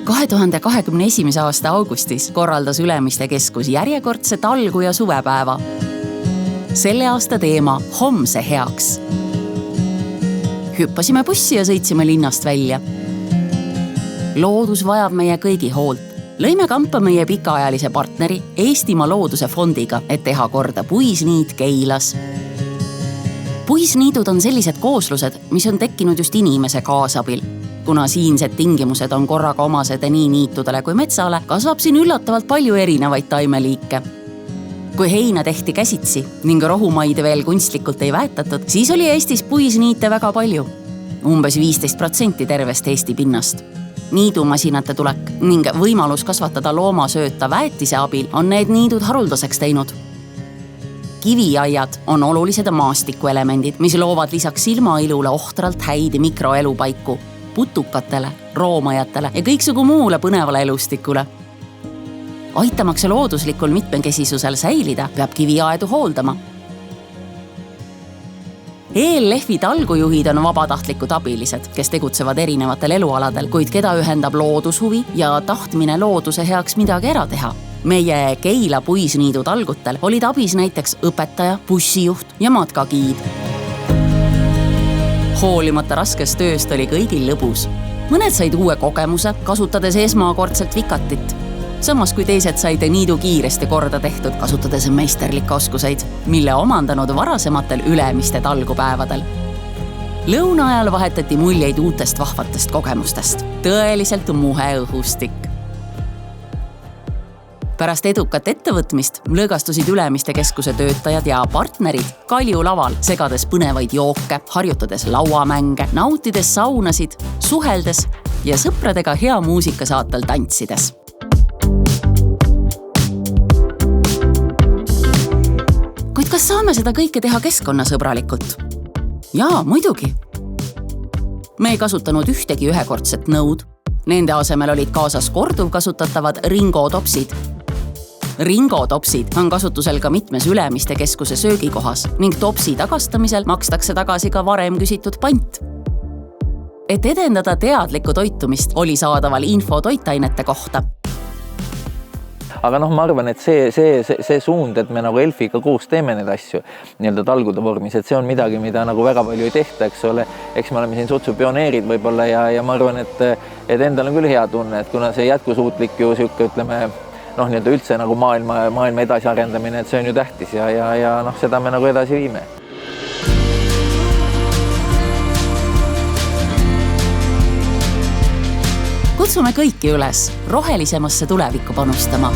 2021. aasta augustis korraldas Ülemiste keskus järjekordse talgu- ja suvepäeva. Selle aasta teema homse heaks. Hüppasime bussi ja sõitsime linnast välja. Loodus vajab meie kõigi hoolt. Lõime kampa meie pikaajalise partneri Eestimaa Looduse Fondiga, et teha korda puisniit Keilas. Puisniidud on sellised kooslused, mis on tekkinud just inimese kaasabil. Kuna siinsed tingimused on korraga omased nii niitudele kui metsale, kasvab siin üllatavalt palju erinevaid taimeliike. Kui heina tehti käsitsi ning rohumaid veel kunstlikult ei väetatud, siis oli Eestis puisniite väga palju. Umbes 15% tervest Eesti pinnast. Niidumasinate tulek ning võimalus kasvatada loomasööta väetise abil on need niidud haruldaseks teinud. Kiviaiad on olulised maastikuelemendid, mis loovad lisaks silmailule ohtralt häid mikroelupaiku, putukatele, roomajatele ja kõiksugu muule põnevale elustikule. Aitamaks looduslikul mitmekesisusel säilida, peab kiviaedu hooldama. ELF-i talgujuhid on vabatahtlikud abilised, kes tegutsevad erinevatel elualadel, kuid keda ühendab loodushuvi ja tahtmine looduse heaks midagi ära teha. Meie Keila puisniidu talgutel olid abis näiteks õpetaja, bussijuht ja matkagiid. Hoolimata raskest tööst oli kõigil lõbus. Mõned said uue kogemuse, kasutades esmakordselt vikatit. Samas kui teised said niidu kiiresti korda tehtud, kasutades meisterlikke oskuseid, mille omandanud varasematel Ülemiste talgupäevadel. Lõuna ajal vahetati muljeid uutest vahvatest kogemustest. Tõeliselt muhe õhustik. Pärast edukat ettevõtmist lõõgastusid Ülemiste keskuse töötajad ja partnerid Kalju laval, segades põnevaid jooke, harjutades lauamänge, nautides saunasid, suheldes ja sõpradega hea muusika saatel tantsides. Kuid kas saame seda kõike teha keskkonnasõbralikult? Jaa, muidugi. Me ei kasutanud ühtegi ühekordset nõud. Nende asemel olid kaasas korduvkasutatavad ringotopsid. Ringotopsid on kasutusel ka mitmes Ülemiste keskuse söögikohas ning topsi tagastamisel makstakse tagasi ka varem küsitud pant. Et edendada teadlikku toitumist, oli saadaval info toitainete kohta. Aga ma arvan, et see suund, et me nagu ELF-iga koos teeme neid asju nii-öelda talgude vormis, et see on midagi, mida nagu väga palju ei tehta, eks ole. Eks me oleme siin sutsu pioneerid võib-olla ja ma arvan, et endal on küll hea tunne, et kuna see jätkusuutlik ju siuke, ütleme, nii-öelda üldse nagu maailma edasi arendamine, et see on ju tähtis ja seda me nagu edasi viime. Kutsume kõiki üles rohelisemasse tulevikku panustama.